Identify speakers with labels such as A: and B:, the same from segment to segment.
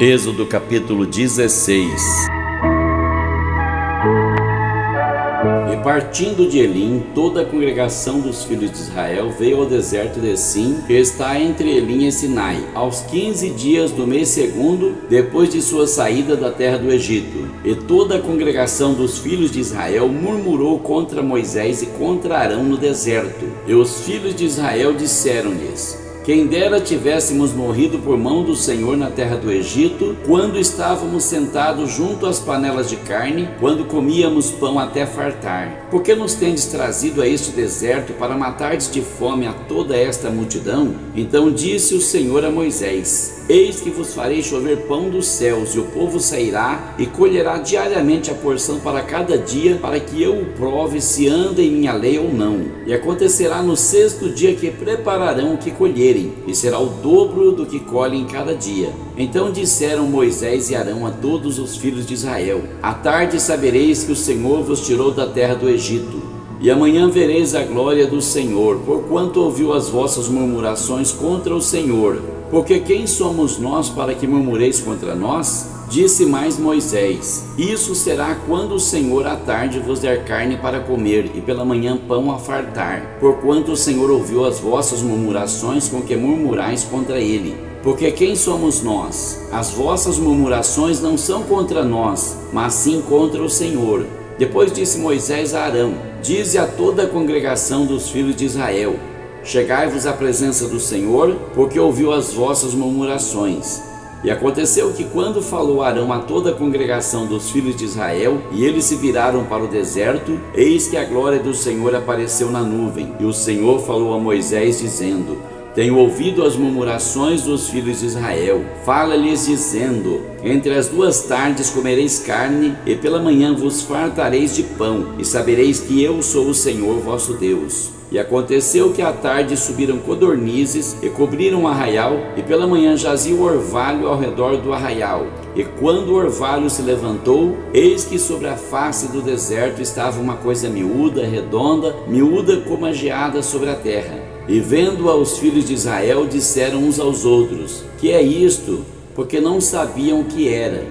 A: Êxodo capítulo 16. E partindo de Elim, toda a congregação dos filhos de Israel veio ao deserto de Sim, que está entre Elim e Sinai, aos 15 dias do mês segundo, depois de sua saída da terra do Egito. E toda a congregação dos filhos de Israel murmurou contra Moisés e contra Arão no deserto. E os filhos de Israel disseram-lhes: quem dera tivéssemos morrido por mão do Senhor na terra do Egito, quando estávamos sentados junto às panelas de carne, quando comíamos pão até fartar. Por que nos tendes trazido a este deserto para matardes de fome a toda esta multidão? Então disse o Senhor a Moisés: eis que vos farei chover pão dos céus, e o povo sairá e colherá diariamente a porção para cada dia, para que eu o prove se anda em minha lei ou não. E acontecerá no sexto dia que prepararão o que colherem, e será o dobro do que colhem cada dia. Então disseram Moisés e Arão a todos os filhos de Israel: à tarde sabereis que o Senhor vos tirou da terra do Egito, e amanhã vereis a glória do Senhor, porquanto ouviu as vossas murmurações contra o Senhor. Porque quem somos nós para que murmureis contra nós? Disse mais Moisés: isso será quando o Senhor à tarde vos der carne para comer, e pela manhã pão a fartar, porquanto o Senhor ouviu as vossas murmurações com que murmurais contra ele. Porque quem somos nós? As vossas murmurações não são contra nós, mas sim contra o Senhor. Depois disse Moisés a Arão: dize a toda a congregação dos filhos de Israel: chegai-vos à presença do Senhor, porque ouviu as vossas murmurações. E aconteceu que quando falou Arão a toda a congregação dos filhos de Israel, e eles se viraram para o deserto, eis que a glória do Senhor apareceu na nuvem. E o Senhor falou a Moisés dizendo: tenho ouvido as murmurações dos filhos de Israel. Fala-lhes dizendo: entre as duas tardes comereis carne, e pela manhã vos fartareis de pão, e sabereis que eu sou o Senhor vosso Deus. E aconteceu que à tarde subiram codornizes e cobriram o arraial, e pela manhã jazia o orvalho ao redor do arraial. E quando o orvalho se levantou, eis que sobre a face do deserto estava uma coisa miúda, redonda, miúda como a geada sobre a terra. E vendo-a os filhos de Israel, disseram uns aos outros: que é isto? Porque não sabiam o que era.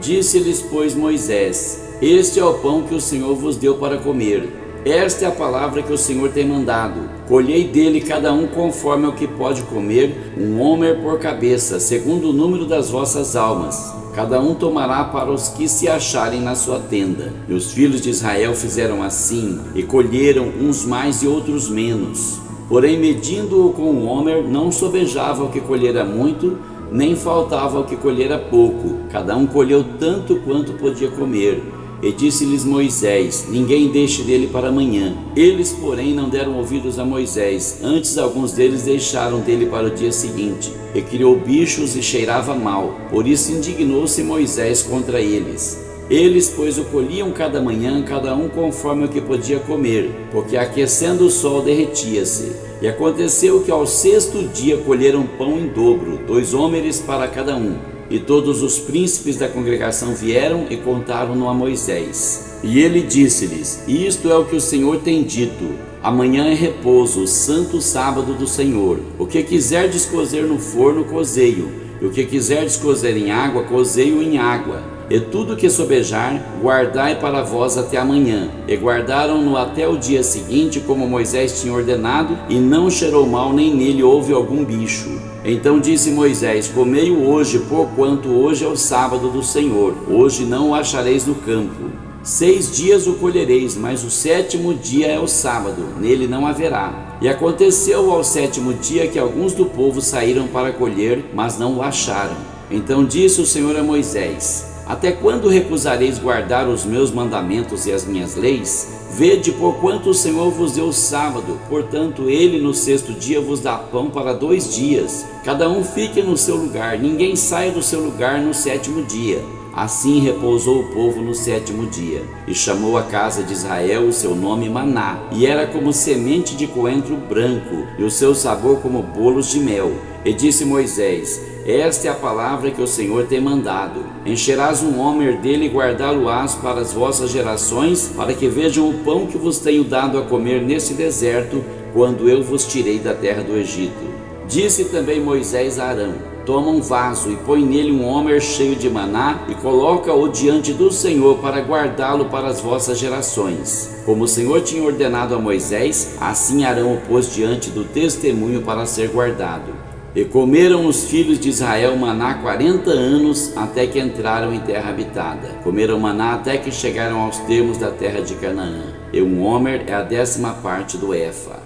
A: Disse-lhes, pois, Moisés: este é o pão que o Senhor vos deu para comer. Esta é a palavra que o Senhor tem mandado: colhei dele cada um conforme ao que pode comer, 1 homer por cabeça, segundo o número das vossas almas. Cada um tomará para os que se acharem na sua tenda. E os filhos de Israel fizeram assim, e colheram uns mais e outros menos. Porém, medindo-o com 1 homer, não sobejava o que colhera muito, nem faltava o que colhera pouco. Cada um colheu tanto quanto podia comer. E disse-lhes Moisés: ninguém deixe dele para amanhã. Eles, porém, não deram ouvidos a Moisés. Antes, alguns deles deixaram dele para o dia seguinte. E criou bichos e cheirava mal. Por isso indignou-se Moisés contra eles. Eles, pois, o colhiam cada manhã, cada um conforme o que podia comer, porque aquecendo o sol derretia-se. E aconteceu que ao sexto dia colheram pão em dobro, 2 homeres para cada um. E todos os príncipes da congregação vieram e contaram-no a Moisés. E ele disse-lhes: isto é o que o Senhor tem dito: amanhã é repouso, o santo sábado do Senhor. O que quiserdes cozer no forno, cozei-o, e o que quiserdes cozer em água, cozei-o em água. E tudo que sobejar, guardai para vós até amanhã. E guardaram-no até o dia seguinte, como Moisés tinha ordenado, e não cheirou mal, nem nele houve algum bicho. Então disse Moisés: comei-o hoje, porquanto hoje é o sábado do Senhor. Hoje não o achareis no campo. 6 dias o colhereis, mas o 7º dia é o sábado, nele não haverá. E aconteceu ao 7º dia que alguns do povo saíram para colher, mas não o acharam. Então disse o Senhor a Moisés: até quando recusareis guardar os meus mandamentos e as minhas leis? Vede, porquanto o Senhor vos deu o sábado, portanto ele no 6º dia vos dá pão para 2 dias. Cada um fique no seu lugar, ninguém saia do seu lugar no 7º dia. Assim repousou o povo no 7º dia, e chamou a casa de Israel o seu nome Maná, e era como semente de coentro branco, e o seu sabor como bolos de mel. E disse Moisés: esta é a palavra que o Senhor tem mandado: encherás 1 homer dele e guardá-lo-ás para as vossas gerações, para que vejam o pão que vos tenho dado a comer nesse deserto, quando eu vos tirei da terra do Egito. Disse também Moisés a Arão: toma um vaso e põe nele um homer cheio de maná e coloca-o diante do Senhor para guardá-lo para as vossas gerações. Como o Senhor tinha ordenado a Moisés, assim Arão o pôs diante do testemunho para ser guardado. E comeram os filhos de Israel maná 40 anos, até que entraram em terra habitada. Comeram maná até que chegaram aos termos da terra de Canaã. E um homer é a 10ª parte do efa.